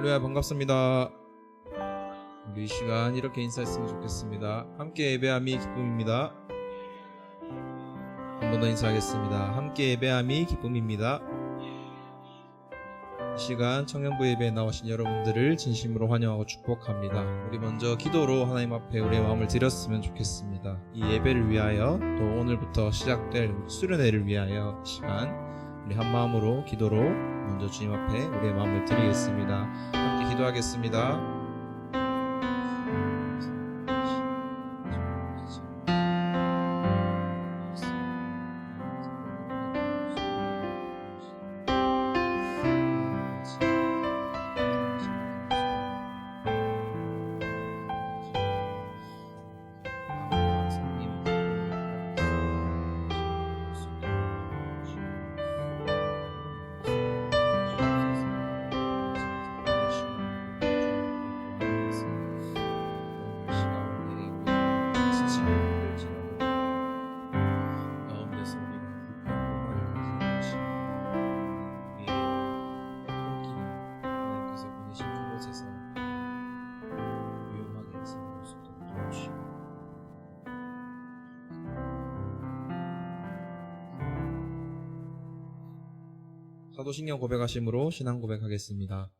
할렐루야, 반갑습니다. 우리 이 시간 이렇게 인사했으면 좋겠습니다. 함께 예배함이 기쁨입니다. 한 번 더 인사하겠습니다. 함께 예배함이 기쁨입니다. 이 시간 청년부 예배에 나오신 여러분들을 진심으로 환영하고 축복합니다. 우리 먼저 기도로 하나님 앞에 우리의 마음을 드렸으면 좋겠습니다. 이 예배를 위하여 또 오늘부터 시작될 수련회를 위하여 이 시간 우리 한 마음으로 기도로 먼저 주님 앞에 우리의 마음을 드리겠습니다. 함께 기도하겠습니다. 사도신경 고백하심으로 신앙 고백하겠습니다.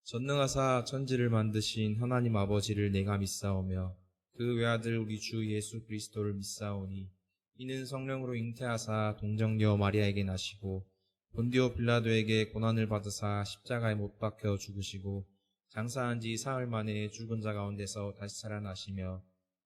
전능하사 천지를 만드신 하나님 아버지를 내가 믿사오며 그 외아들 우리 주 예수 그리스도를 믿사오니 이는 성령으로 잉태하사 동정녀 마리아에게 나시고 본디오 빌라도에게 고난을 받으사 십자가에 못 박혀 죽으시고 장사한 지 사흘 만에 죽은 자 가운데서 다시 살아나시며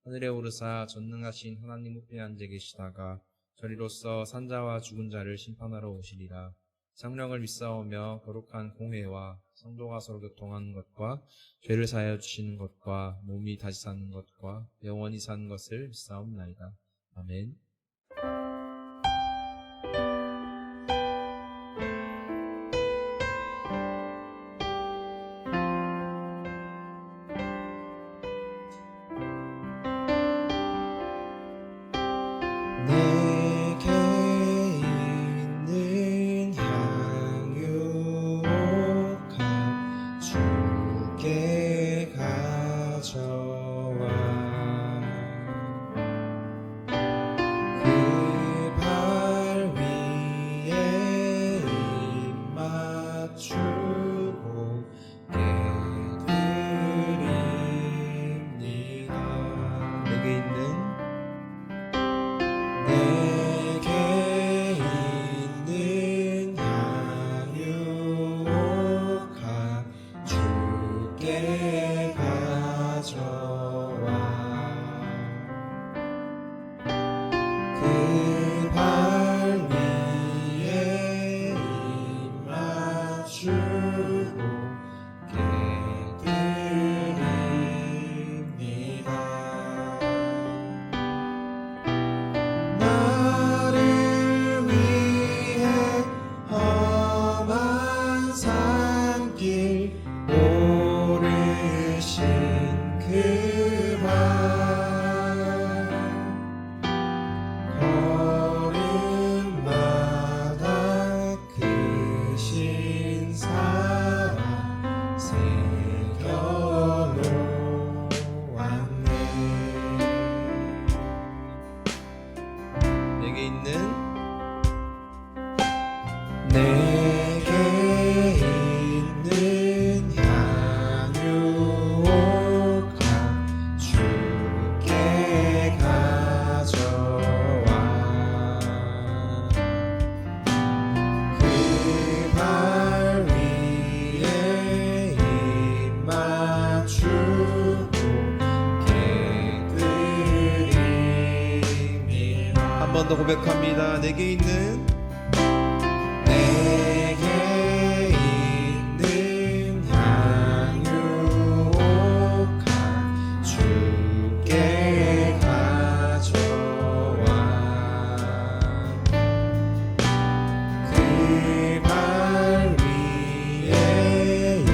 하늘에 오르사 전능하신 하나님 우편에 앉아 계시다가 저리로서 산자와 죽은 자를 심판하러 오시리라. 성령을 믿사오며 거룩한 공회와 성도가 서로 교통하는 것과 죄를 사하여 주시는 것과 몸이 다시 사는 것과 영원히 사는 것을 믿사옵나이다. 아멘. 한 번 더 고백합니다. 내게 있는 향유옥한 주께 가져와 그 발 위에 입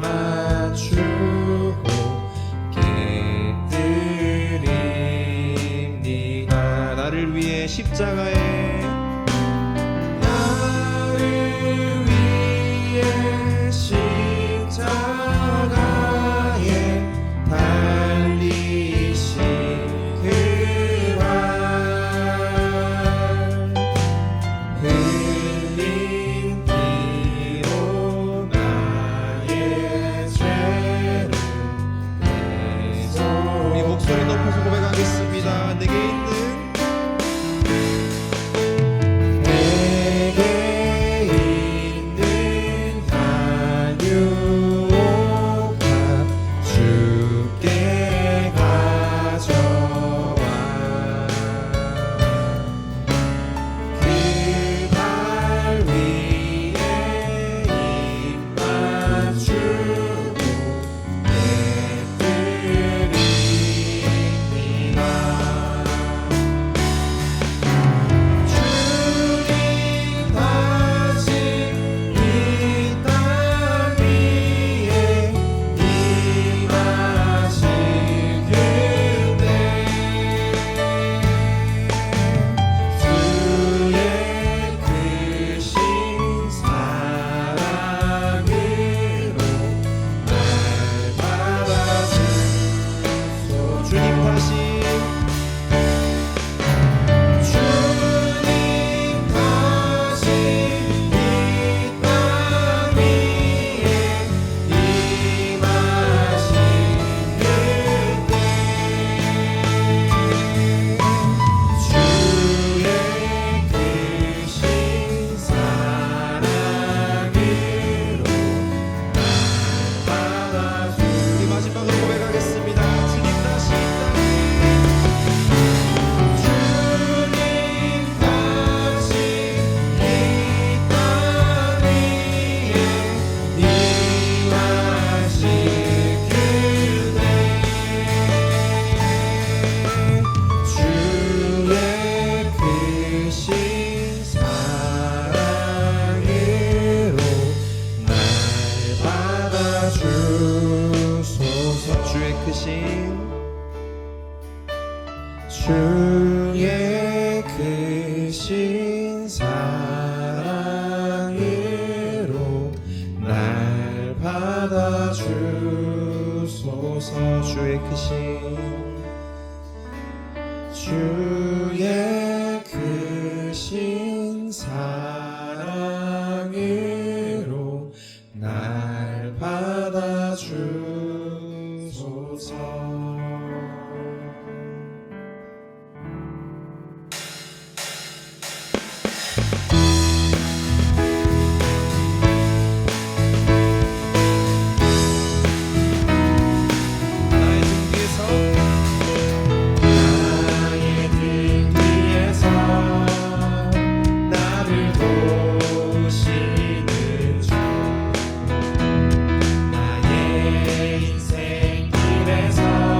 맞추고 깨뜨립니다. 나를 위해 십자가에 주의 크신 사랑으로 날 받아주소서. 주의 크신 사랑으로 날 받아주소서. 나의 인생 길에서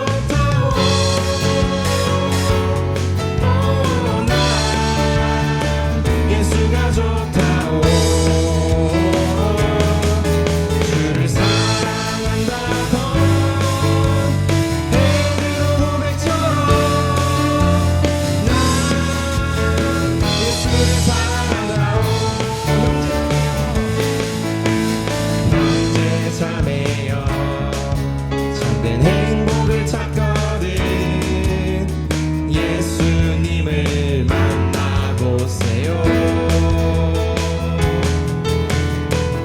좋다오 난 예수가 좋다오 주를 사랑한다던 베드로 고백처럼 난 예수를 사랑한다오 형제 자매여 참된 행복을 찾거든 예수님을 만나보세요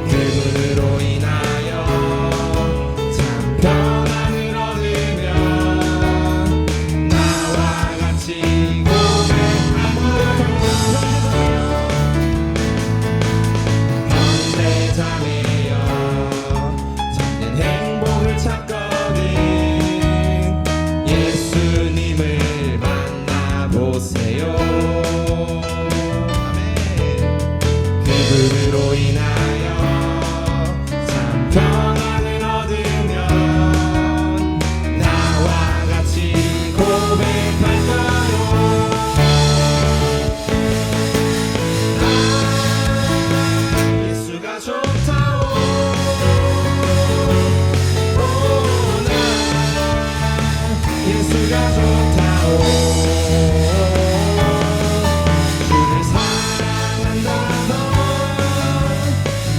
그분으로 인하여 참 평안을 얻으며 나와 같이 형제 자매여 참된 행복을 찾거든 예수님을 만나보세요 아멘 그분으로 인하여 참 평안을 얻으며 나와 같이 고백할까요 예수가 좋다오 난 예수가 좋다오 주를 사랑한다던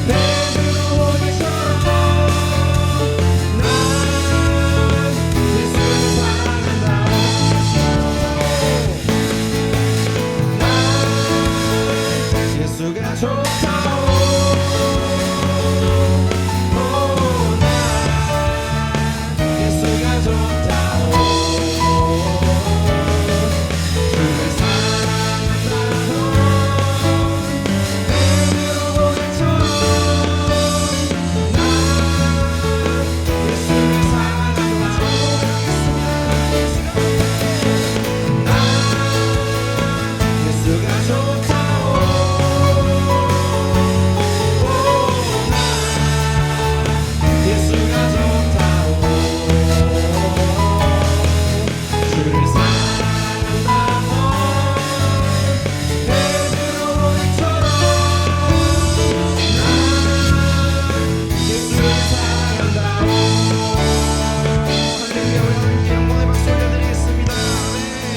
베드로 고백처럼 난 예수를 사랑한다오 난 예수가 좋다오 난 예수가 좋다오 주를 사랑한다던 베드로 고백처럼 난 예수를 사랑한다오 난 예수가 좋다오 예수가 좋다오 주를 사랑한다던 베드로 고백처럼 난 예수를 사랑한다오 할렐루야 우리 함께 영광의 박수 올려드리겠습니다 아멘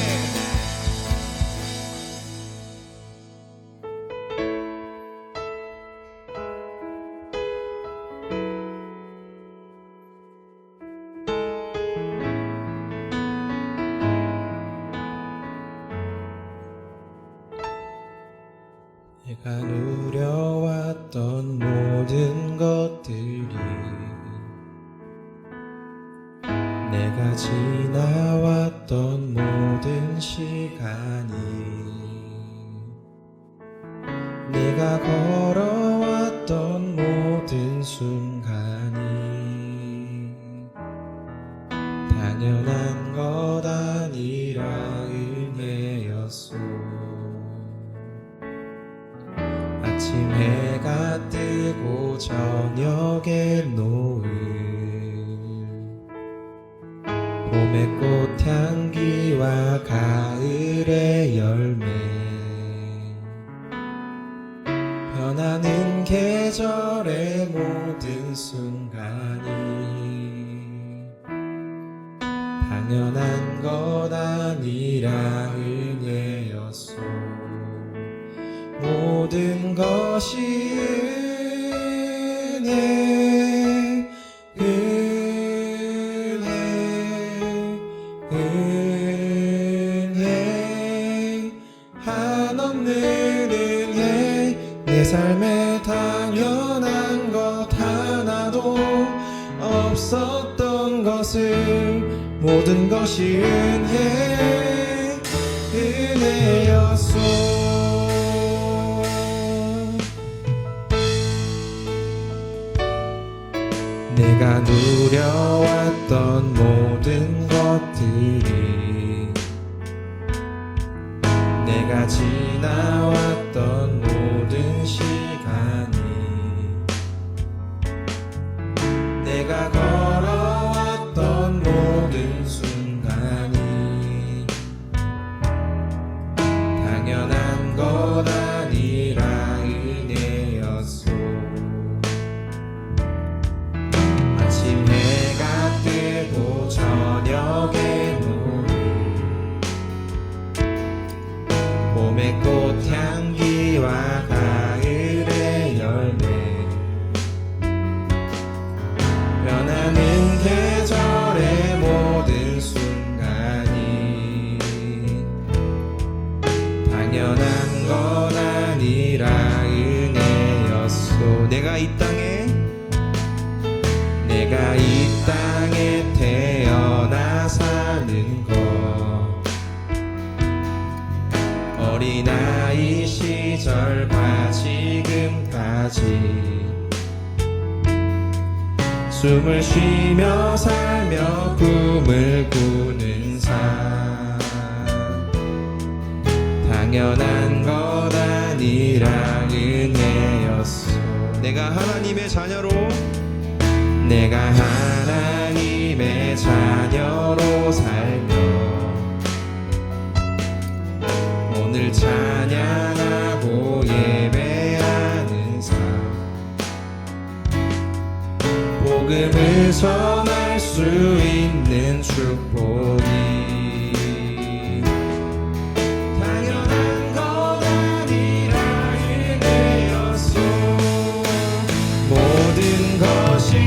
내가 누려왔던 모든 것들이 내가 지나왔던 모든 시간이 내가 걸어왔던 모든 순간이 당연한 것 아니라 은혜였소 아침 해가 뜨고 저녁에 노을 봄의 꽃향기와 가을의 열매 변하는 계절의 모든 순간이 당연한 것 아니라 은혜였소 모든 것이 은혜 은혜 한없는 은혜 내 삶에 당연한 것 하나도 없었던 것을 모든 것이 은혜였소 내가 누려왔던 모든 것들이 내가 지나왔던 모든 시간이 내가 걸어왔던 모든 순간 때까지 숨을 쉬며 살며 꿈을 꾸는 삶 당연한 것 아니라 은혜였소. 내가 하나님의 자녀로 살며 오늘 찬양하고 예배하는 삶 복음을 전할 수 있는 축복이 당연한 것 아니라 은혜였소. 모든 것이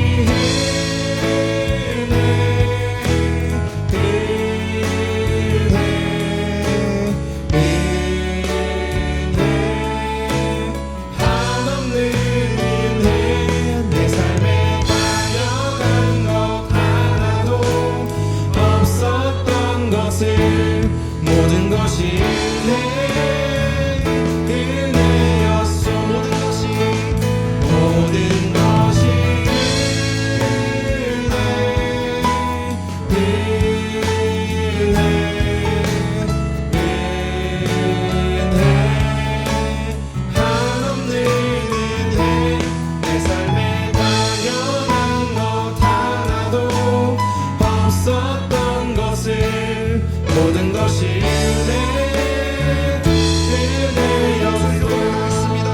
모든 것이 은혜였소. 모든 것이 은혜 한없는 은혜 내 삶에 당연한 것 하나도 없었던 것을 모든 것이 은혜였습니다.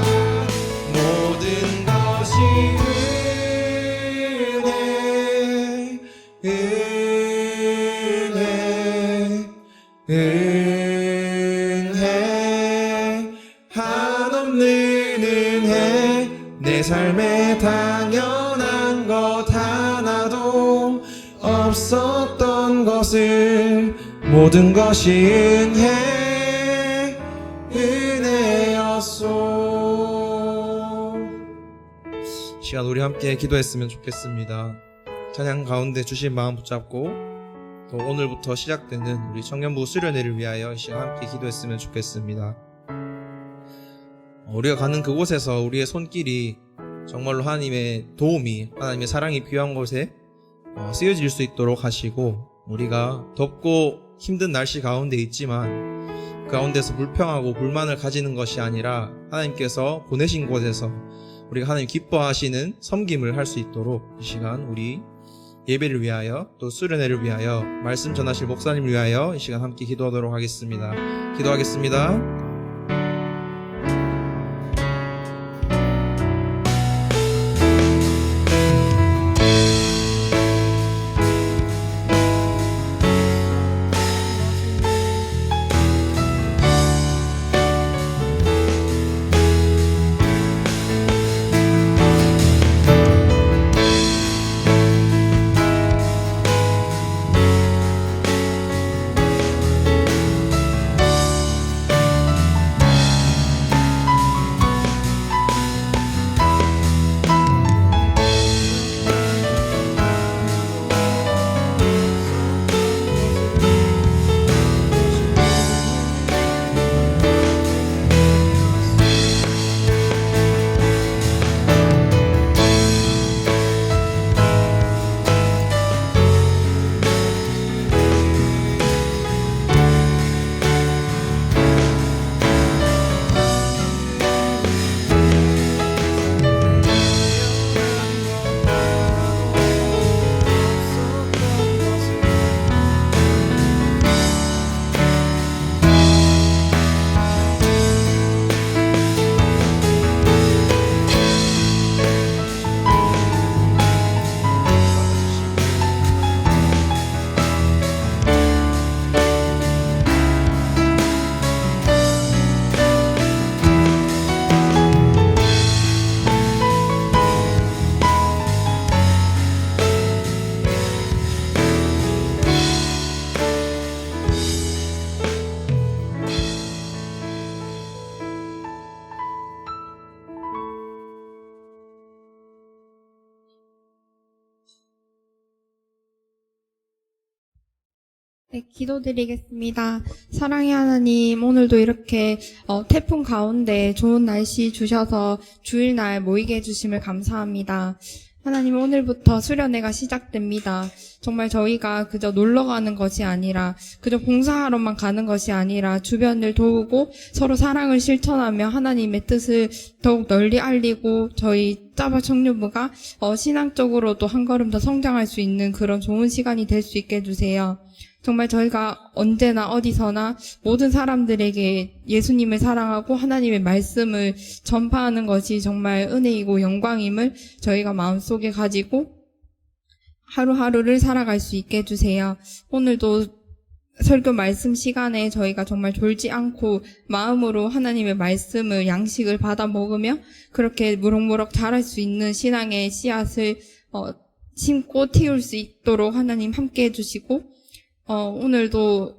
모든 것이 은혜 한없는 은혜 내 삶에 당연한 것 하나도 없었던 것을 모든 것이 은혜였소. 시간 우리 함께 기도했으면 좋겠습니다. 찬양 가운데 주신 마음 붙잡고 또 오늘부터 시작되는 우리 청년부 수련회를 위하여 이 시간 함께 기도했으면 좋겠습니다. 우리가 가는 그곳에서 우리의 손길이 정말로 하나님의 도움이 하나님의 사랑이 필요한 곳에 쓰여질 수 있도록 하시고 우리가 덥고 힘든 날씨 가운데 있지만 그 가운데서 불평하고 불만을 가지는 것이 아니라 하나님께서 보내신 곳에서 우리가 하나님 기뻐하시는 섬김을 할 수 있도록 이 시간 우리 예배를 위하여 또 수련회를 위하여 말씀 전하실 목사님을 위하여 이 시간 함께 기도하도록 하겠습니다. 기도하겠습니다. 네, 기도드리겠습니다. 사랑의 하나님, 오늘도 이렇게 태풍 가운데 좋은 날씨 주셔서 주일날 모이게 해주심을 감사합니다. 하나님, 오늘부터 수련회가 시작됩니다. 정말 저희가 그저 놀러 가는 것이 아니라, 그저 봉사하러만 가는 것이 아니라 주변을 도우고 서로 사랑을 실천하며 하나님의 뜻을 더욱 널리 알리고 저희 짜바 청년부가 신앙적으로도 한 걸음 더 성장할 수 있는 그런 좋은 시간이 될 수 있게 해주세요. 정말 저희가 언제나 어디서나 모든 사람들에게 예수님을 사랑하고 하나님의 말씀을 전파하는 것이 정말 은혜이고 영광임을 저희가 마음속에 가지고 하루하루를 살아갈 수 있게 해주세요. 오늘도 설교 말씀 시간에 저희가 정말 졸지 않고 마음으로 하나님의 말씀을 양식을 받아 먹으며 그렇게 무럭무럭 자랄 수 있는 신앙의 씨앗을 심고 틔울 수 있도록 하나님 함께 해주시고 오늘도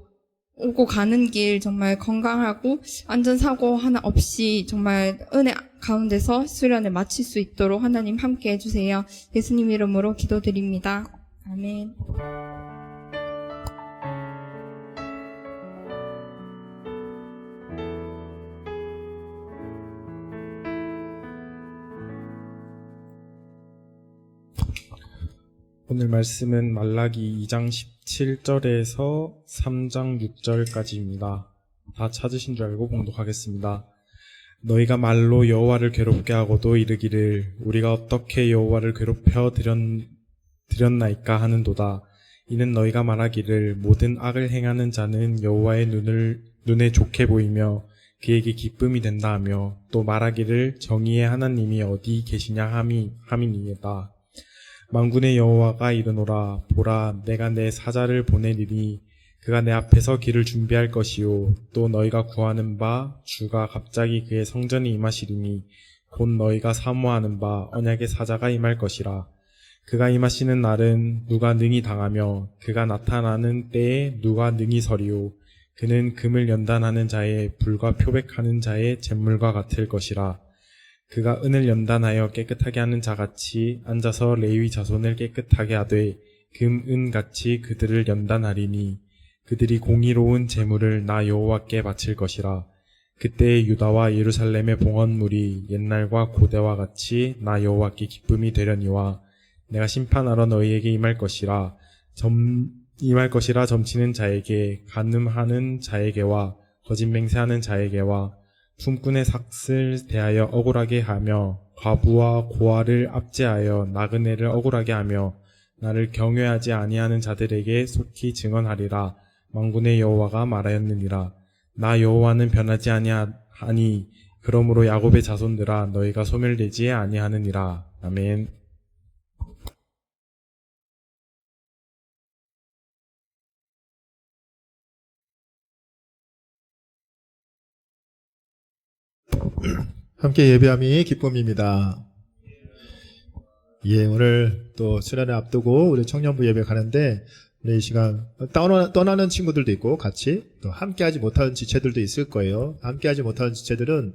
오고 가는 길 정말 건강하고 안전사고 하나 없이 정말 은혜 가운데서 수련을 마칠 수 있도록 하나님 함께 해주세요. 예수님 이름으로 기도드립니다. 아멘. 오늘 말씀은 말라기 2장 17절에서 3장 6절까지입니다. 다 찾으신 줄 알고 봉독하겠습니다. 너희가 말로 여호와를 괴롭게 하고도 이르기를 우리가 어떻게 여호와를 괴롭혀 드렸나이까 하는도다. 이는 너희가 말하기를 모든 악을 행하는 자는 여호와의 눈에 좋게 보이며 그에게 기쁨이 된다 하며 또 말하기를 정의의 하나님이 어디 계시냐 함이니이다. 만군의 여호와가 이르노라. 보라, 내가 내 사자를 보내리니 그가 내 앞에서 길을 준비할 것이요 또 너희가 구하는 바 주가 갑자기 그의 성전에 임하시리니 곧 너희가 사모하는 바 언약의 사자가 임할 것이라. 그가 임하시는 날은 누가 능히 당하며 그가 나타나는 때에 누가 능히 서리요 그는 금을 연단하는 자의 불과 표백하는 자의 잿물과 같을 것이라. 그가 은을 연단하여 깨끗하게 하는 자같이 앉아서 레위 자손을 깨끗하게 하되 금은같이 그들을 연단하리니 그들이 공의로운 제물을 나 여호와께 바칠 것이라. 그때 유다와 예루살렘의 봉헌물이 옛날과 고대와 같이 나 여호와께 기쁨이 되려니와 내가 심판하러 너희에게 임할 것이라 점치는 자에게 간음하는 자에게와 거짓 맹세하는 자에게와 품꾼의 삭을 대하여 억울하게 하며 과부와 고아를 압제하여 나그네를 억울하게 하며 나를 경외하지 아니하는 자들에게 속히 증언하리라. 만군의 여호와가 말하였느니라. 나 여호와는 변하지 아니하니 그러므로 야곱의 자손들아 너희가 소멸되지 아니하느니라. 아멘. 함께 예배함이 기쁨입니다. 예, 오늘 또 수련회 앞두고 우리 청년부 예배 가는데 이 시간 떠나는 친구들도 있고 같이 또 함께하지 못하는 지체들도 있을 거예요. 함께하지 못하는 지체들은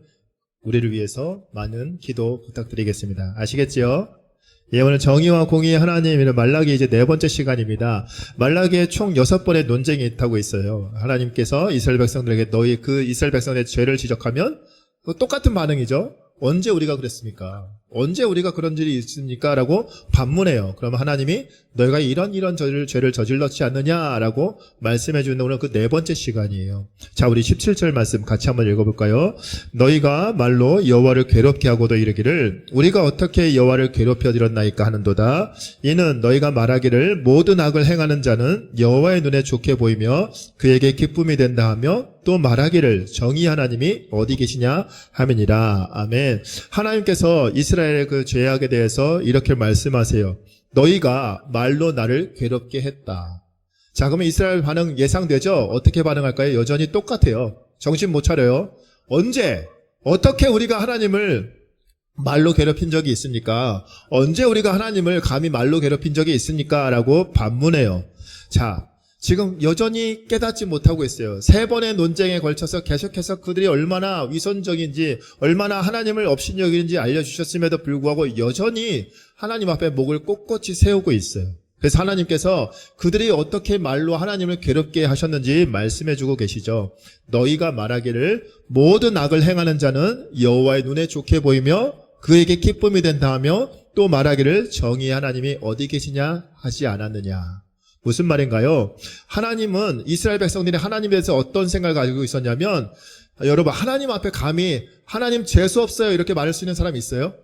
우리를 위해서 많은 기도 부탁드리겠습니다. 아시겠지요? 예, 오늘 정의와 공의의 하나님의 말라기 이제 4번째 시간입니다. 말라기에 총 6번의 논쟁이 있다고 있어요. 하나님께서 이스라엘 백성들에게 너희 그 이스라엘 백성의 죄를 지적하면 똑같은 반응이죠. 언제 우리가 그랬습니까? 언제 우리가 그런 일이 있습니까? 라고 반문해요. 그러면 하나님이 너희가 이런 죄를 저질렀지 않느냐라고 말씀해 주는 오늘 그 4번째 시간이에요. 자, 우리 17절 말씀 같이 한번 읽어볼까요? 너희가 말로 여호와를 괴롭게 하고도 이르기를 우리가 어떻게 여호와를 괴롭혀 드렸나이까 하는도다. 이는 너희가 말하기를 모든 악을 행하는 자는 여호와의 눈에 좋게 보이며 그에게 기쁨이 된다 하며 또 말하기를 정의 하나님이 어디 계시냐 하면이라. 아멘. 하나님께서 이스라엘의 그 죄악에 대해서 이렇게 말씀하세요. 너희가 말로 나를 괴롭게 했다. 자, 그러면 이스라엘 반응 예상되죠? 어떻게 반응할까요? 여전히 똑같아요. 정신 못 차려요. 언제? 어떻게 우리가 하나님을 말로 괴롭힌 적이 있습니까? 언제 우리가 하나님을 감히 말로 괴롭힌 적이 있습니까? 라고 반문해요. 자, 지금 여전히 깨닫지 못하고 있어요. 3번의 논쟁에 걸쳐서 계속해서 그들이 얼마나 위선적인지 얼마나 하나님을 업신여기는지 알려주셨음에도 불구하고 여전히 하나님 앞에 목을 꼿꼿이 세우고 있어요. 그래서 하나님께서 그들이 어떻게 말로 하나님을 괴롭게 하셨는지 말씀해주고 계시죠. 너희가 말하기를 모든 악을 행하는 자는 여호와의 눈에 좋게 보이며 그에게 기쁨이 된다 하며 또 말하기를 정의의 하나님이 어디 계시냐 하지 않았느냐. 무슨 말인가요? 하나님은 이스라엘 백성들이 하나님에 대해서 어떤 생각을 가지고 있었냐면, 여러분 하나님 앞에 감히 하나님 재수 없어요 이렇게 말할 수 있는 사람이 있어요?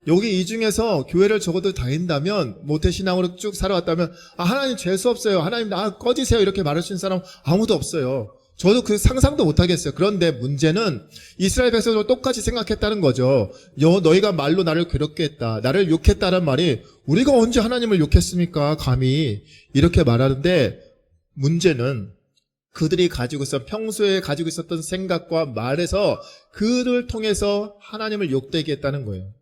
여기 이 중에서 교회를 적어도 다닌다면, 모태신앙으로 쭉 살아왔다면, 하나님 재수 없어요, 하나님 꺼지세요 이렇게 말할 수 있는 사람 아무도 없어요. 저도 그 상상도 못하겠어요. 그런데 문제는 이스라엘 백성도 똑같이 생각했다는 거죠. 너희가 말로 나를 괴롭게 했다, 나를 욕했다는 말이 우리가 언제 하나님을 욕했습니까? 감히 이렇게 말하는데, 문제는 그들이 평소에 가지고 있었던 생각과 말에서 그들을 통해서 하나님을 욕되게 했다는 거예요.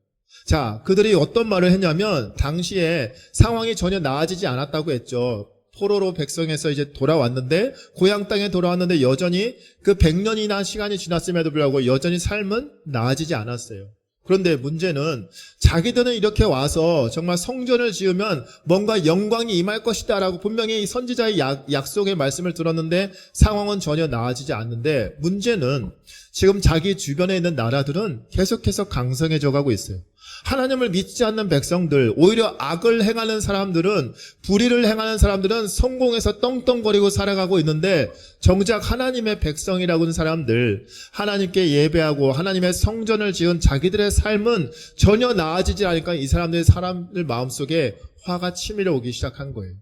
자, 그들이 어떤 말을 했냐면, 당시에 상황이 전혀 나아지지 않았다고 했죠. 포로로 백성에서 이제 돌아왔는데, 고향 땅에 돌아왔는데 여전히 그 100년이나 시간이 지났음에도 불구하고 여전히 삶은 나아지지 않았어요. 그런데 문제는 자기들은 이렇게 와서 정말 성전을 지으면 뭔가 영광이 임할 것이다 라고 분명히 이 선지자의 약속의 말씀을 들었는데 상황은 전혀 나아지지 않는데, 문제는 지금 자기 주변에 있는 나라들은 계속해서 강성해져 가고 있어요. 하나님을 믿지 않는 백성들, 오히려 악을 행하는 사람들은, 불의를 행하는 사람들은 성공해서 떵떵거리고 살아가고 있는데, 정작 하나님의 백성이라고 하는 사람들, 하나님께 예배하고 하나님의 성전을 지은 자기들의 삶은 전혀 나아지지 않으니까 이 사람들 마음속에 화가 치밀어 오기 시작한 거예요.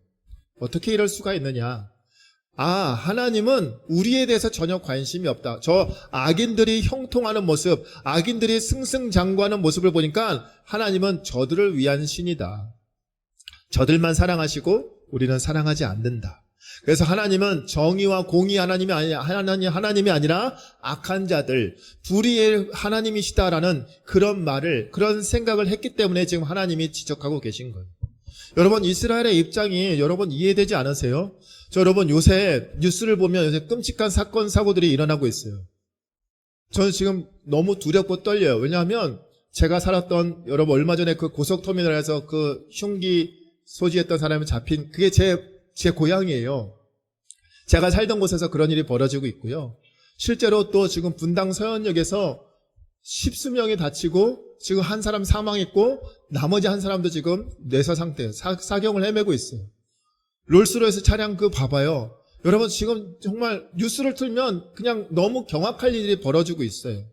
어떻게 이럴 수가 있느냐? 하나님은 우리에 대해서 전혀 관심이 없다. 저 악인들이 형통하는 모습, 악인들이 승승장구하는 모습을 보니까 하나님은 저들을 위한 신이다. 저들만 사랑하시고 우리는 사랑하지 않는다. 그래서 하나님은 정의와 공의 하나님이 아니라 악한 자들, 불의의 하나님이시다라는 그런 생각을 했기 때문에 지금 하나님이 지적하고 계신 거예요. 여러분, 이스라엘의 입장이 여러분 이해되지 않으세요? 여러분 요새 뉴스를 보면 요새 끔찍한 사건 사고들이 일어나고 있어요. 저는 지금 너무 두렵고 떨려요. 왜냐하면 제가 살았던, 여러분 얼마 전에 그 고속터미널에서 그 흉기 소지했던 사람이 잡힌, 그게 제 고향이에요. 제가 살던 곳에서 그런 일이 벌어지고 있고요. 실제로 또 지금 분당 서현역에서 10수명이 다치고 지금 한 사람 사망했고 나머지 한 사람도 지금 뇌사 상태, 사경을 헤매고 있어요. 롤스로이스 차량 봐봐요. 여러분 지금 정말 뉴스를 틀면 그냥 너무 경악할 일이 벌어지고 있어요.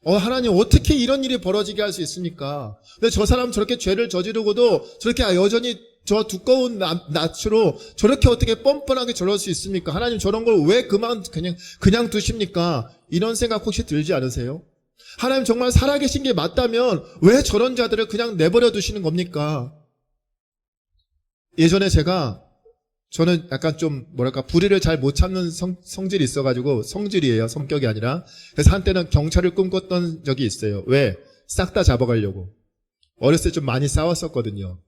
하나님 어떻게 이런 일이 벌어지게 할 수 있습니까? 근데 저 사람 저렇게 죄를 저지르고도 저렇게 여전히 저 두꺼운 낯으로 저렇게 어떻게 뻔뻔하게 저럴 수 있습니까? 하나님 저런 걸 왜 그냥 두십니까? 이런 생각 혹시 들지 않으세요? 하나님 정말 살아계신 게 맞다면 왜 저런 자들을 그냥 내버려 두시는 겁니까? 예전에 저는 약간 좀 불의를 잘 못 참는 성질이 있어가지고, 성질이에요, 성격이 아니라. 그래서 한때는 경찰을 꿈꿨던 적이 있어요. 왜? 싹 다 잡아가려고. 어렸을 때 좀 많이 싸웠었거든요.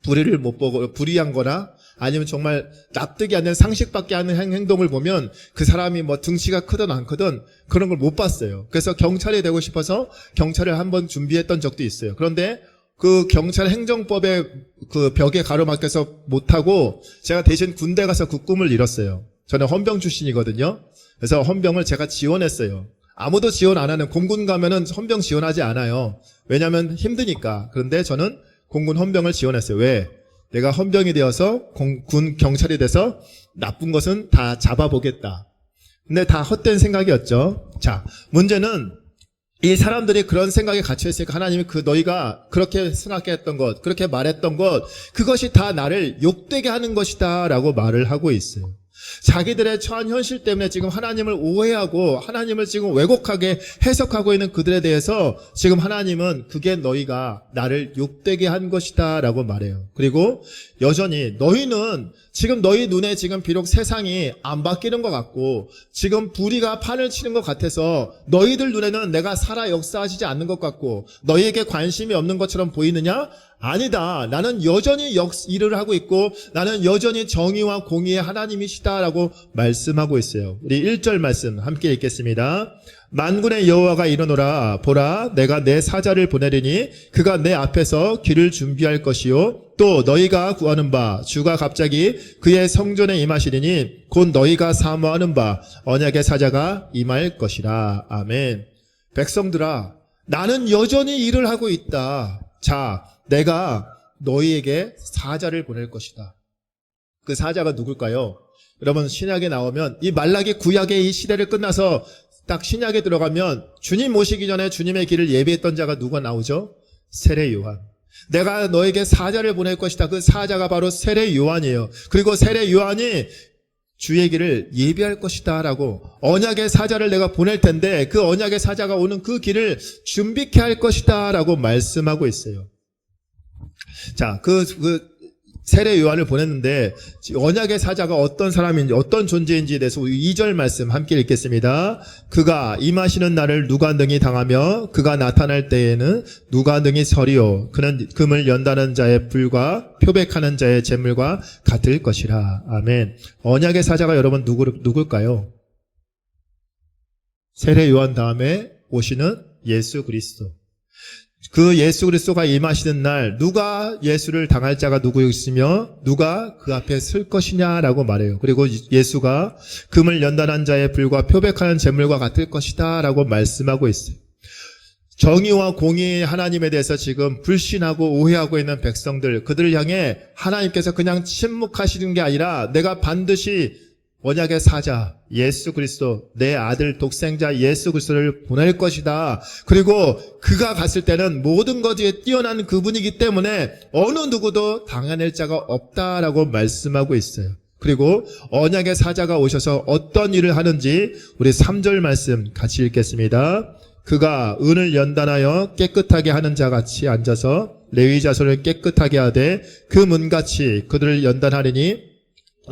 불의를 못 보고, 불의한 거나 아니면 정말 납득이 안 되는 상식밖에 안 하는 행동을 보면 그 사람이 등치가 크든 안 크든 그런 걸 못 봤어요. 그래서 경찰이 되고 싶어서 경찰을 한번 준비했던 적도 있어요. 그런데 그 경찰 행정법의 그 벽에 가로막혀서 못하고 제가 대신 군대 가서 그 꿈을 이뤘어요. 저는 헌병 출신이거든요. 그래서 헌병을 제가 지원했어요. 아무도 지원 안 하는, 공군 가면은 헌병 지원하지 않아요. 왜냐하면 힘드니까. 그런데 저는 공군 헌병을 지원했어요. 왜? 내가 헌병이 되어서 군 경찰이 돼서 나쁜 것은 다 잡아보겠다. 근데 다 헛된 생각이었죠. 자, 문제는 이 사람들이 그런 생각에 갇혀있으니까 하나님이 너희가 그렇게 생각했던 것, 그렇게 말했던 것, 그것이 다 나를 욕되게 하는 것이다 라고 말을 하고 있어요. 자기들의 처한 현실 때문에 지금 하나님을 오해하고 하나님을 지금 왜곡하게 해석하고 있는 그들에 대해서 지금 하나님은 그게 너희가 나를 욕되게 한 것이다 라고 말해요. 그리고 여전히 너희는 지금 너희 눈에 지금 비록 세상이 안 바뀌는 것 같고 지금 불의가 판을 치는 것 같아서 너희들 눈에는 내가 살아 역사하시지 않는 것 같고 너희에게 관심이 없는 것처럼 보이느냐? 아니다. 나는 여전히 일을 하고 있고 나는 여전히 정의와 공의의 하나님이시다라고 말씀하고 있어요. 우리 1절 말씀 함께 읽겠습니다. 만군의 여호와가 이르노라 보라 내가 내 사자를 보내리니 그가 내 앞에서 길을 준비할 것이요 또 너희가 구하는 바 주가 갑자기 그의 성전에 임하시리니 곧 너희가 사모하는 바 언약의 사자가 임할 것이라. 아멘. 백성들아 나는 여전히 일을 하고 있다. 자 내가 너희에게 사자를 보낼 것이다. 그 사자가 누굴까요? 여러분 신약에 나오면 이 말라기 구약의 이 시대를 끝나서 딱 신약에 들어가면 주님 오시기 전에 주님의 길을 예비했던 자가 누가 나오죠? 세례 요한. 내가 너에게 사자를 보낼 것이다. 그 사자가 바로 세례 요한이에요. 그리고 세례 요한이 주의 길을 예비할 것이다 라고 언약의 사자를 내가 보낼 텐데 그 언약의 사자가 오는 그 길을 준비케 할 것이다 라고 말씀하고 있어요. 자, 세례 요한을 보냈는데 언약의 사자가 어떤 사람인지 어떤 존재인지에 대해서 2절 말씀 함께 읽겠습니다. 그가 임하시는 날을 누가 능히 당하며 그가 나타날 때에는 누가 능히 서리요 그는 금을 연다는 자의 불과 표백하는 자의 재물과 같을 것이라. 아멘. 언약의 사자가 여러분 누굴까요? 세례 요한 다음에 오시는 예수 그리스도. 그 예수 그리스도가 임하시는 날 누가 예수를 당할 자가 누구 있으며 누가 그 앞에 설 것이냐라고 말해요. 그리고 예수가 금을 연단한 자의 불과 표백하는 재물과 같을 것이다 라고 말씀하고 있어요. 정의와 공의의 하나님에 대해서 지금 불신하고 오해하고 있는 백성들 그들을 향해 하나님께서 그냥 침묵하시는 게 아니라 내가 반드시 언약의 사자 예수 그리스도 내 아들 독생자 예수 그리스도를 보낼 것이다. 그리고 그가 갔을 때는 모든 것에 뛰어난 그분이기 때문에 어느 누구도 당해낼 자가 없다라고 말씀하고 있어요. 그리고 언약의 사자가 오셔서 어떤 일을 하는지 우리 3절 말씀 같이 읽겠습니다. 그가 은을 연단하여 깨끗하게 하는 자 같이 앉아서 레위 자손을 깨끗하게 하되 그 문같이 그들을 연단하리니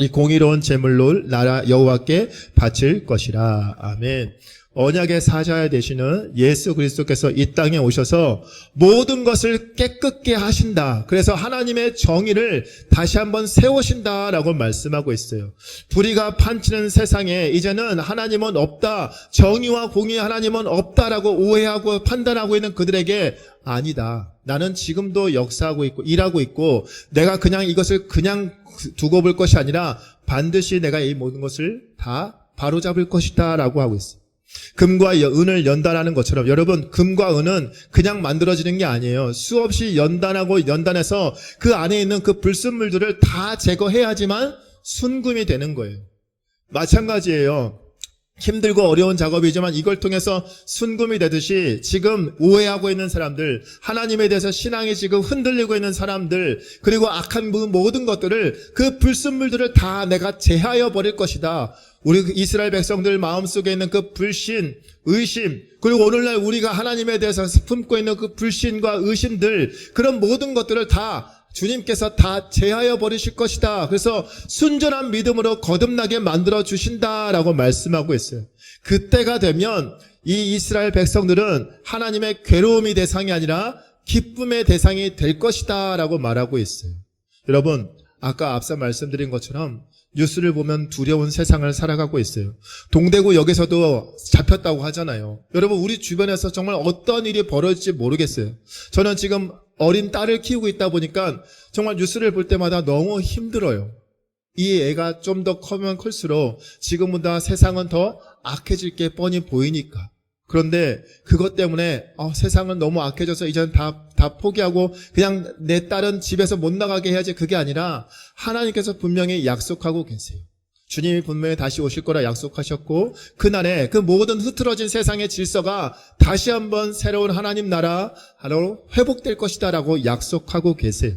이 공의로운 제물로 나라 여호와께 바칠 것이라. 아멘. 언약의 사자 되시는 예수 그리스도께서 이 땅에 오셔서 모든 것을 깨끗게 하신다. 그래서 하나님의 정의를 다시 한번 세우신다라고 말씀하고 있어요. 불의가 판치는 세상에 이제는 하나님은 없다. 정의와 공의 하나님은 없다라고 오해하고 판단하고 있는 그들에게 아니다. 나는 지금도 역사하고 있고 일하고 있고 내가 그냥 이것을 그냥 두고 볼 것이 아니라 반드시 내가 이 모든 것을 다 바로잡을 것이다 라고 하고 있어요. 금과 은을 연단하는 것처럼 여러분 금과 은은 그냥 만들어지는 게 아니에요. 수없이 연단하고 연단해서 그 안에 있는 그 불순물들을 다 제거해야지만 순금이 되는 거예요. 마찬가지예요. 힘들고 어려운 작업이지만 이걸 통해서 순금이 되듯이 지금 오해하고 있는 사람들, 하나님에 대해서 신앙이 지금 흔들리고 있는 사람들, 그리고 악한 모든 것들을 그 불순물들을 다 내가 제하여 버릴 것이다. 우리 이스라엘 백성들 마음속에 있는 그 불신, 의심, 그리고 오늘날 우리가 하나님에 대해서 품고 있는 그 불신과 의심들, 그런 모든 것들을 다 주님께서 다 제하여 버리실 것이다. 그래서 순전한 믿음으로 거듭나게 만들어 주신다라고 말씀하고 있어요. 그때가 되면 이 이스라엘 백성들은 하나님의 괴로움이 대상이 아니라 기쁨의 대상이 될 것이다 라고 말하고 있어요. 여러분 아까 앞서 말씀드린 것처럼 뉴스를 보면 두려운 세상을 살아가고 있어요. 동대구역에서도 잡혔다고 하잖아요. 여러분 우리 주변에서 정말 어떤 일이 벌어질지 모르겠어요. 저는 지금 어린 딸을 키우고 있다 보니까 정말 뉴스를 볼 때마다 너무 힘들어요. 이 애가 좀 더 커면 클수록 지금보다 세상은 더 악해질 게 뻔히 보이니까. 그런데 그것 때문에 세상은 너무 악해져서 이제는 다 포기하고 그냥 내 딸은 집에서 못 나가게 해야지, 그게 아니라 하나님께서 분명히 약속하고 계세요. 주님이 분명히 다시 오실 거라 약속하셨고 그날에 그 모든 흐트러진 세상의 질서가 다시 한번 새로운 하나님 나라로 회복될 것이다 라고 약속하고 계세요.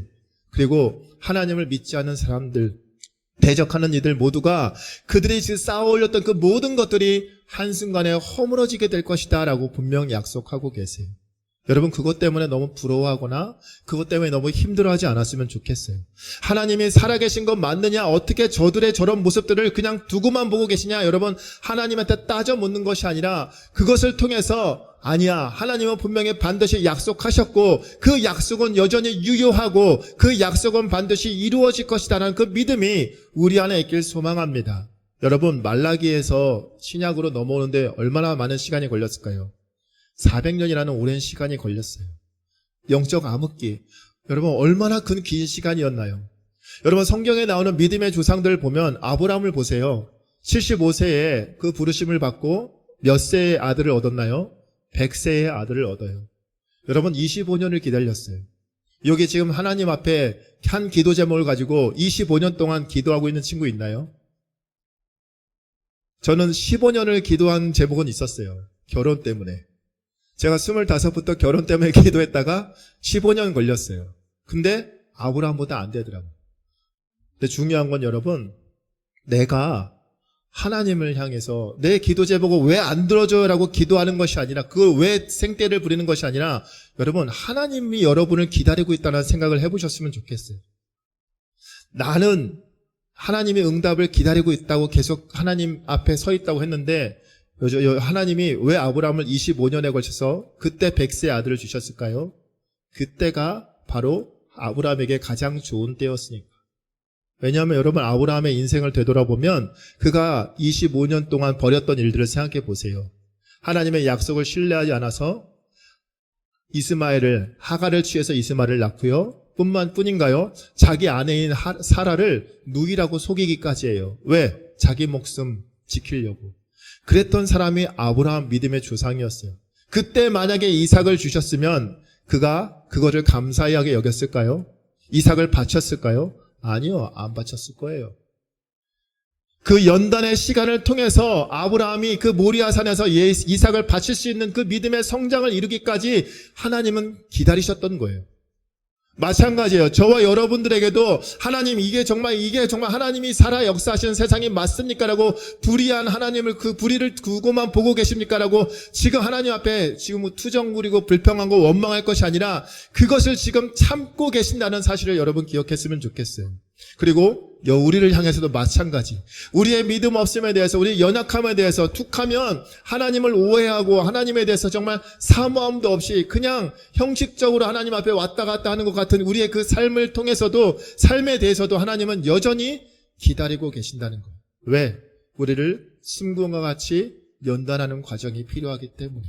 그리고 하나님을 믿지 않는 사람들, 대적하는 이들 모두가 그들이 지금 쌓아 올렸던 그 모든 것들이 한순간에 허물어지게 될 것이다 라고 분명히 약속하고 계세요. 여러분 그것 때문에 너무 부러워하거나 그것 때문에 너무 힘들어하지 않았으면 좋겠어요. 하나님이 살아계신 것 맞느냐, 어떻게 저들의 저런 모습들을 그냥 두고만 보고 계시냐, 여러분 하나님한테 따져 묻는 것이 아니라 그것을 통해서 아니야. 하나님은 분명히 반드시 약속하셨고 그 약속은 여전히 유효하고 그 약속은 반드시 이루어질 것이다라는 그 믿음이 우리 안에 있길 소망합니다. 여러분, 말라기에서 신약으로 넘어오는데 얼마나 많은 시간이 걸렸을까요? 400년이라는 오랜 시간이 걸렸어요. 영적 암흑기. 여러분, 얼마나 긴 시간이었나요? 여러분, 성경에 나오는 믿음의 조상들 보면 아브라함을 보세요. 75세에 그 부르심을 받고 몇 세의 아들을 얻었나요? 100세의 아들을 얻어요. 여러분, 25년을 기다렸어요. 여기 지금 하나님 앞에 한 기도 제목을 가지고 25년 동안 기도하고 있는 친구 있나요? 저는 15년을 기도한 제목은 있었어요. 결혼 때문에. 제가 25부터 결혼 때문에 기도했다가 15년 걸렸어요. 근데 아브라함보다 안 되더라고요. 근데 중요한 건 여러분, 내가 하나님을 향해서 내 기도 제목을 왜 안 들어줘요? 라고 기도하는 것이 아니라 그 왜 생떼를 부리는 것이 아니라 여러분, 하나님이 여러분을 기다리고 있다는 생각을 해보셨으면 좋겠어요. 나는 하나님의 응답을 기다리고 있다고 계속 하나님 앞에 서 있다고 했는데 하나님이 왜 아브라함을 25년에 걸쳐서 그때 100세의 아들을 주셨을까요? 그때가 바로 아브라함에게 가장 좋은 때였으니까. 왜냐하면 여러분, 아브라함의 인생을 되돌아보면 그가 25년 동안 벌였던 일들을 생각해 보세요. 하나님의 약속을 신뢰하지 않아서 하갈을 취해서 이스마엘을 낳고요. 뿐인가요? 자기 아내인 사라를 누이라고 속이기까지 해요. 왜? 자기 목숨 지키려고. 그랬던 사람이 아브라함 믿음의 조상이었어요. 그때 만약에 이삭을 주셨으면 그가 그거를 감사하게 여겼을까요? 이삭을 바쳤을까요? 아니요, 안 바쳤을 거예요. 그 연단의 시간을 통해서 아브라함이 그 모리아산에서 이삭을 바칠 수 있는 그 믿음의 성장을 이루기까지 하나님은 기다리셨던 거예요. 마찬가지예요. 저와 여러분들에게도 하나님, 이게 정말 하나님이 살아 역사하시는 세상이 맞습니까? 라고 불의한 하나님을 그 불의를 두고만 보고 계십니까? 라고 지금 하나님 앞에 지금 투정 부리고 불평하고 원망할 것이 아니라 그것을 지금 참고 계신다는 사실을 여러분 기억했으면 좋겠어요. 그리고 우리를 향해서도 마찬가지. 우리의 믿음 없음에 대해서, 우리의 연약함에 대해서 툭하면 하나님을 오해하고 하나님에 대해서 정말 사모함도 없이 그냥 형식적으로 하나님 앞에 왔다 갔다 하는 것 같은 우리의 그 삶을 통해서도, 삶에 대해서도 하나님은 여전히 기다리고 계신다는 거예요. 왜? 우리를 승부와 같이 연단하는 과정이 필요하기 때문에.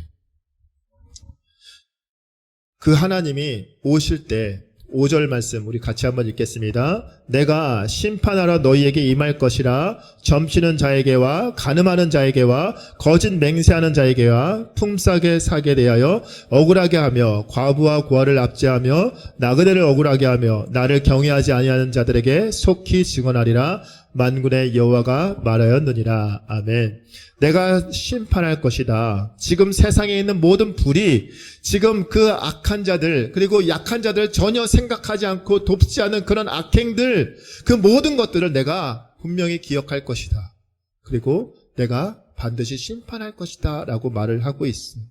그 하나님이 오실 때 5절 말씀 우리 같이 한번 읽겠습니다. 내가 심판하러 너희에게 임할 것이라. 점치는 자에게와 가늠하는 자에게와 거짓 맹세하는 자에게와 품싸게 사게 대하여 억울하게 하며 과부와 고아를 압제하며 나그네를 억울하게 하며 나를 경외하지 아니하는 자들에게 속히 증언하리라. 만군의 여호와가 말하였느니라. 아멘. 내가 심판할 것이다. 지금 세상에 있는 모든 불이, 지금 그 악한 자들, 그리고 약한 자들 전혀 생각하지 않고 돕지 않은 그런 악행들, 그 모든 것들을 내가 분명히 기억할 것이다. 그리고 내가 반드시 심판할 것이다 라고 말을 하고 있습니다.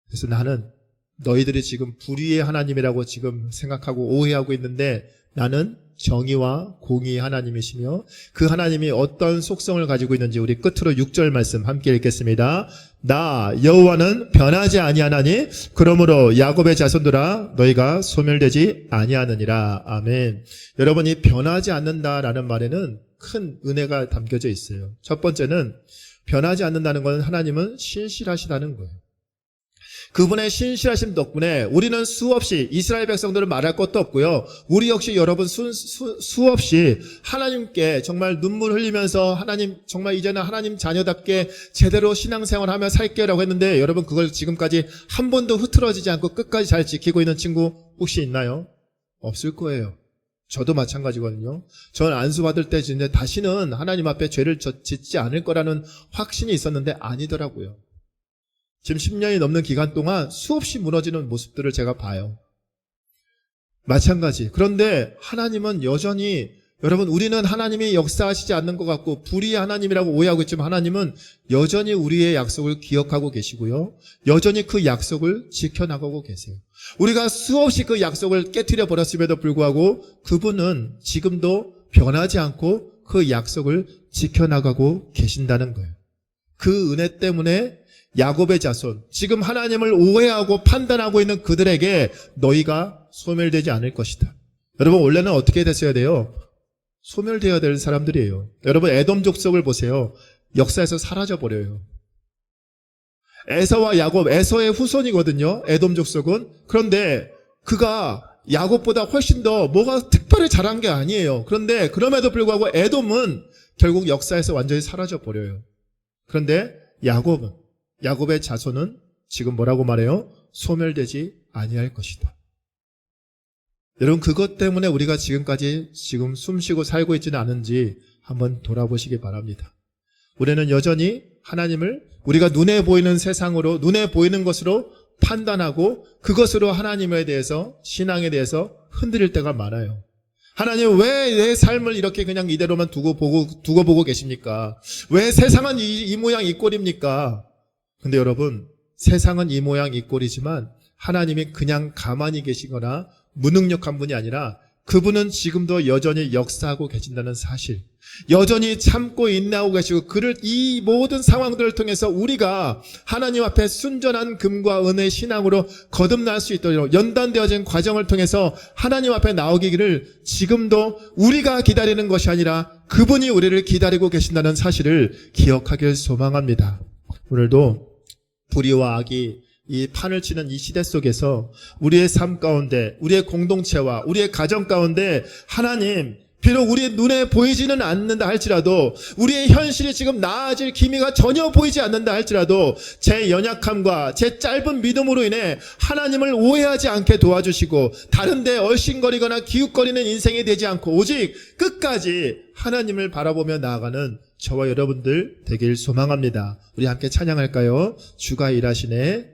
그래서 나는 너희들이 지금 불의의 하나님이라고 지금 생각하고 오해하고 있는데, 나는 정의와 공의의 하나님이시며 그 하나님이 어떤 속성을 가지고 있는지 우리 끝으로 6절 말씀 함께 읽겠습니다. 나 여호와는 변하지 아니하나니 그러므로 야곱의 자손들아 너희가 소멸되지 아니하느니라. 아멘. 여러분, 이 변하지 않는다라는 말에는 큰 은혜가 담겨져 있어요. 첫 번째는 변하지 않는다는 것은 하나님은 신실하시다는 거예요. 그분의 신실하심 덕분에 우리는 수없이, 이스라엘 백성들은 말할 것도 없고요. 우리 역시 여러분 수없이 하나님께 정말 눈물 흘리면서 하나님, 정말 이제는 하나님 자녀답게 제대로 신앙생활하며 살게라고 했는데, 여러분 그걸 지금까지 한 번도 흐트러지지 않고 끝까지 잘 지키고 있는 친구 혹시 있나요? 없을 거예요. 저도 마찬가지거든요. 저는 안수받을 때 진짜 다시는 하나님 앞에 죄를 짓지 않을 거라는 확신이 있었는데 아니더라고요. 지금 10년이 넘는 기간 동안 수없이 무너지는 모습들을 제가 봐요. 마찬가지. 그런데 하나님은 여전히, 여러분, 우리는 하나님이 역사하시지 않는 것 같고 불의의 하나님이라고 오해하고 있지만 하나님은 여전히 우리의 약속을 기억하고 계시고요. 여전히 그 약속을 지켜나가고 계세요. 우리가 수없이 그 약속을 깨트려 버렸음에도 불구하고 그분은 지금도 변하지 않고 그 약속을 지켜나가고 계신다는 거예요. 그 은혜 때문에 야곱의 자손, 지금 하나님을 오해하고 판단하고 있는 그들에게 너희가 소멸되지 않을 것이다. 여러분, 원래는 어떻게 됐어야 돼요? 소멸되어야 될 사람들이에요. 여러분, 에돔 족속을 보세요. 역사에서 사라져버려요. 에서와 야곱, 에서의 후손이거든요. 에돔 족속은. 그런데 그가 야곱보다 훨씬 더 뭐가 특별히 잘한 게 아니에요. 그런데 그럼에도 불구하고 에돔은 결국 역사에서 완전히 사라져버려요. 그런데 야곱의 자손은 지금 뭐라고 말해요? 소멸되지 아니할 것이다. 여러분, 그것 때문에 우리가 지금까지 숨쉬고 살고 있지는 않은지 한번 돌아보시기 바랍니다. 우리는 여전히 하나님을 우리가 눈에 보이는 세상으로, 눈에 보이는 것으로 판단하고 그것으로 하나님에 대해서, 신앙에 대해서 흔들릴 때가 많아요. 하나님, 왜 내 삶을 이렇게 그냥 이대로만 두고 보고 계십니까? 왜 세상은 이 모양 이 꼴입니까? 근데 여러분, 세상은 이 모양 이 꼴이지만 하나님이 그냥 가만히 계시거나 무능력한 분이 아니라 그분은 지금도 여전히 역사하고 계신다는 사실, 여전히 참고 인내하고 계시고, 이 모든 상황들을 통해서 우리가 하나님 앞에 순전한 금과 은혜의 신앙으로 거듭날 수 있도록 연단되어진 과정을 통해서 하나님 앞에 나오기를 지금도 우리가 기다리는 것이 아니라 그분이 우리를 기다리고 계신다는 사실을 기억하길 소망합니다. 오늘도 불의와 악이 이 판을 치는 이 시대 속에서 우리의 삶 가운데, 우리의 공동체와 우리의 가정 가운데 하나님, 비록 우리의 눈에 보이지는 않는다 할지라도, 우리의 현실이 지금 나아질 기미가 전혀 보이지 않는다 할지라도 제 연약함과 제 짧은 믿음으로 인해 하나님을 오해하지 않게 도와주시고 다른 데 얼씬거리거나 기웃거리는 인생이 되지 않고 오직 끝까지 하나님을 바라보며 나아가는 저와 여러분들 되길 소망합니다. 우리 함께 찬양할까요? 주가 일하시네.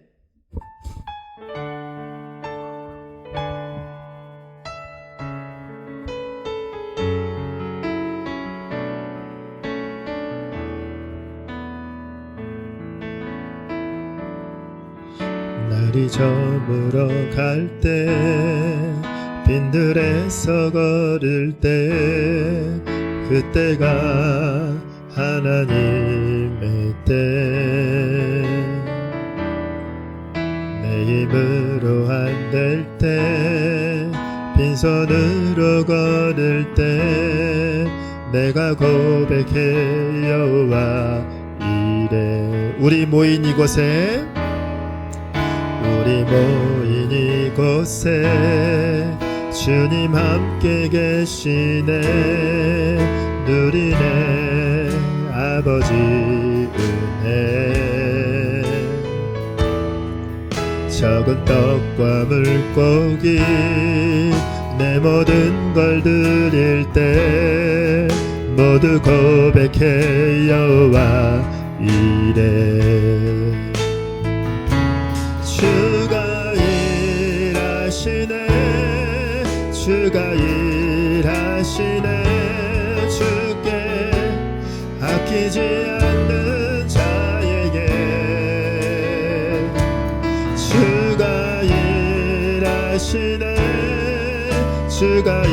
날이 저물어 갈 때, 빈들에서 걸을 때, 그때가 하나님의 때, 내 힘으로 안 될 때, 빈손으로 걸을 때, 내가 고백해 여호와 이래. 우리 모인 이곳에 주님 함께 계시네. 누리네 아버지 은혜. 적은 떡과 물고기 내 모든 걸 드릴 때 모두 고백해 여호와 이래. 주가 일하시네, 주가 일하시네. 주께 아끼지 않는 자에게 주가 일하시네, 주가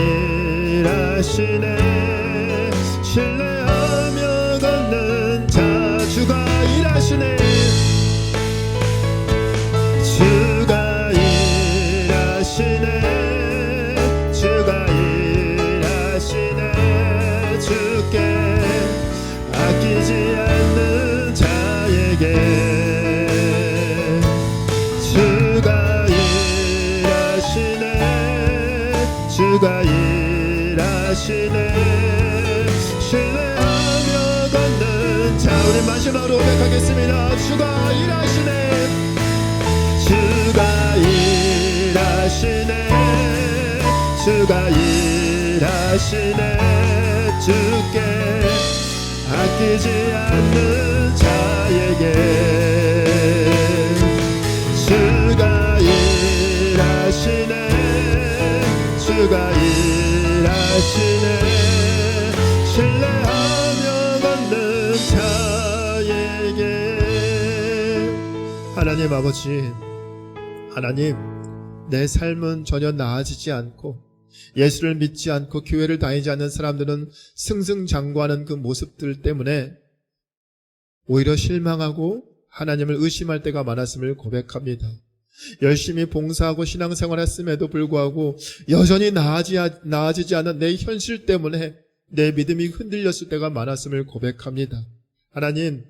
일하시네. 신뢰하며 걷는 자, 주가 일하시네. 주가 일하시네, 주가 일하시네. 주께 아끼지 않는 자에게 주가 일하시네, 주가 일하시네. 신뢰하며 걷는 자, 우리 마지막으로 고백하겠습니다. 주가 일하시네, 주가 일하시네, 주가 일하시네. 주께 아끼지 않는 자에게 주가 일하시네, 주가 일하시네. 신뢰하며 걷는 자에게. 하나님 아버지, 하나님, 내 삶은 전혀 나아지지 않고 예수를 믿지 않고 교회를 다니지 않는 사람들은 승승장구하는 그 모습들 때문에 오히려 실망하고 하나님을 의심할 때가 많았음을 고백합니다. 열심히 봉사하고 신앙생활 했음에도 불구하고 여전히 나아지지 않은 내 현실 때문에 내 믿음이 흔들렸을 때가 많았음을 고백합니다. 하나님,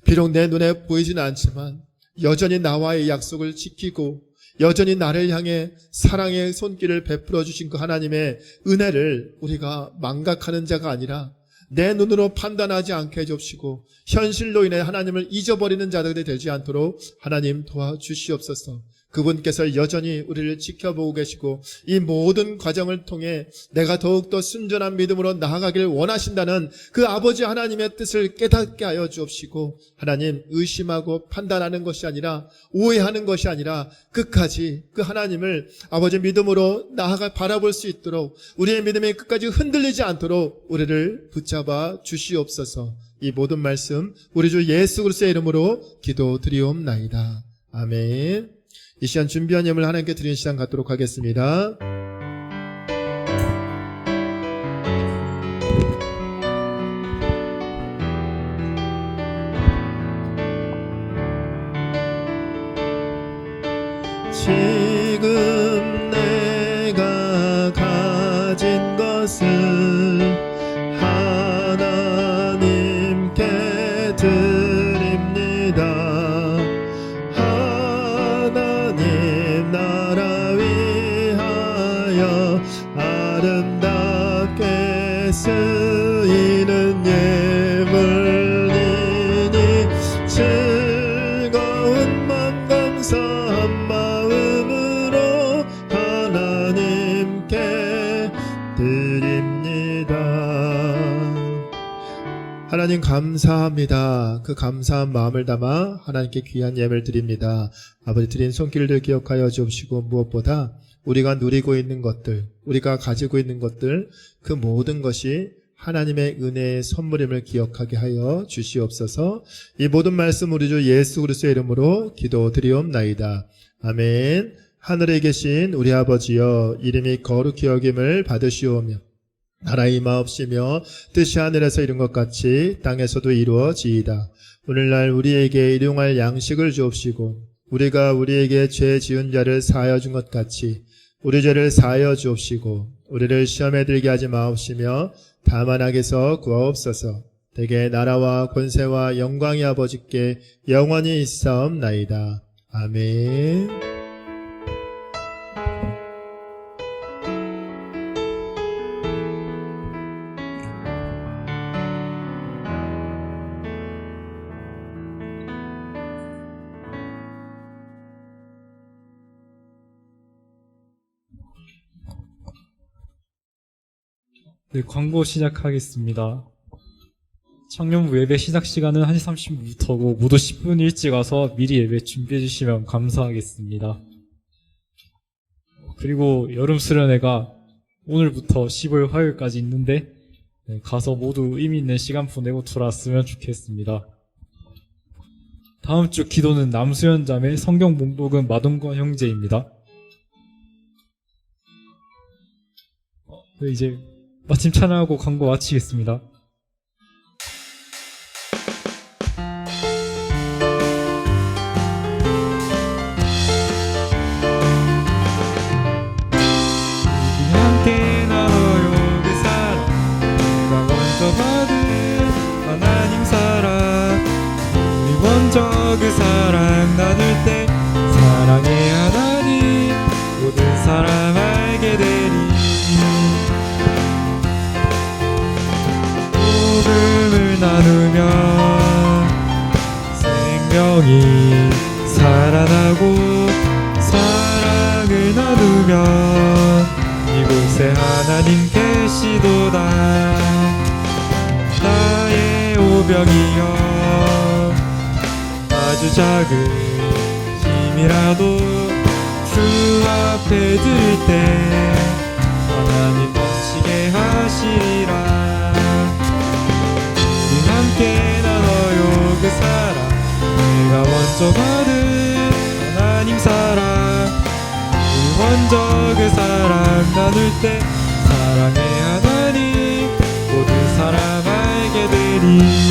비록 내 눈에 보이지는 않지만 여전히 나와의 약속을 지키고 여전히 나를 향해 사랑의 손길을 베풀어 주신 그 하나님의 은혜를 우리가 망각하는 자가 아니라 내 눈으로 판단하지 않게 해주시고 현실로 인해 하나님을 잊어버리는 자들이 되지 않도록 하나님 도와주시옵소서. 그분께서 여전히 우리를 지켜보고 계시고 이 모든 과정을 통해 내가 더욱더 순전한 믿음으로 나아가길 원하신다는 그 아버지 하나님의 뜻을 깨닫게 하여 주옵시고 하나님, 의심하고 판단하는 것이 아니라 오해하는 것이 아니라 끝까지 그 하나님을 아버지 믿음으로 나아가 바라볼 수 있도록 우리의 믿음이 끝까지 흔들리지 않도록 우리를 붙잡아 주시옵소서. 이 모든 말씀 우리 주 예수 그리스도의 이름으로 기도드리옵나이다. 아멘. 이 시간 준비한 예물 하나님께 드리는 시간 갖도록 하겠습니다. 지금 내가 가진 것을 하나님께 드립니다. 하나님 나라 위하여 아름답게 쓰이는 예물이니 즐거운 맘 감사한 마음으로 하나님께 드립니다. 하나님 감사합니다. 그 감사한 마음을 담아 하나님께 귀한 예물 드립니다. 아버지 드린 손길들 기억하여 주옵시고 무엇보다 우리가 누리고 있는 것들, 우리가 가지고 있는 것들, 그 모든 것이 하나님의 은혜의 선물임을 기억하게 하여 주시옵소서. 이 모든 말씀 우리 주 예수 그리스도의 이름으로 기도드리옵나이다. 아멘. 하늘에 계신 우리 아버지여, 이름이 거룩히 여김을 받으시오며 나라 임하옵시며 뜻이 하늘에서 이룬 것 같이 땅에서도 이루어지이다. 오늘날 우리에게 일용할 양식을 주옵시고 우리가 우리에게 죄 지은 자를 사하여 준 것 같이 우리 죄를 사하여 주옵시고 우리를 시험에 들게 하지 마옵시며 다만 악에서 구하옵소서. 대개 나라와 권세와 영광이 아버지께 영원히 있사옵나이다. 아멘. 네, 광고 시작하겠습니다. 청년부 예배 시작 시간은 1시 30분부터고 모두 10분 일찍 와서 미리 예배 준비해 주시면 감사하겠습니다. 그리고 여름 수련회가 오늘부터 15일 화요일까지 있는데 가서 모두 의미 있는 시간 보내고 돌아왔으면 좋겠습니다. 다음 주 기도는 남수연 자매, 성경 봉독은 마동건 형제입니다. 네, 이제 마침 찬양하고 광고 마치겠습니다. 함께 나눠요 그 사랑, 내가 먼저 받은 하나님 사랑. 우리 먼저 그 사랑 나눌 때 사랑의 하나님 모든 사람 알게 되리. 복음을 나누면 생명이 살아나고 사랑을 나누면 이곳에 하나님 계시도다. 나의 오병이여 아주 작은 힘이라도 주 앞에 드릴 때 하나님 넘치게 하시리라. 함께 나눠요 그 사랑, 내가 먼저 받은 하나님 사랑. 우리 먼저 그 사랑 나눌 때 사랑의 하나님 모든 사람 알게 되리.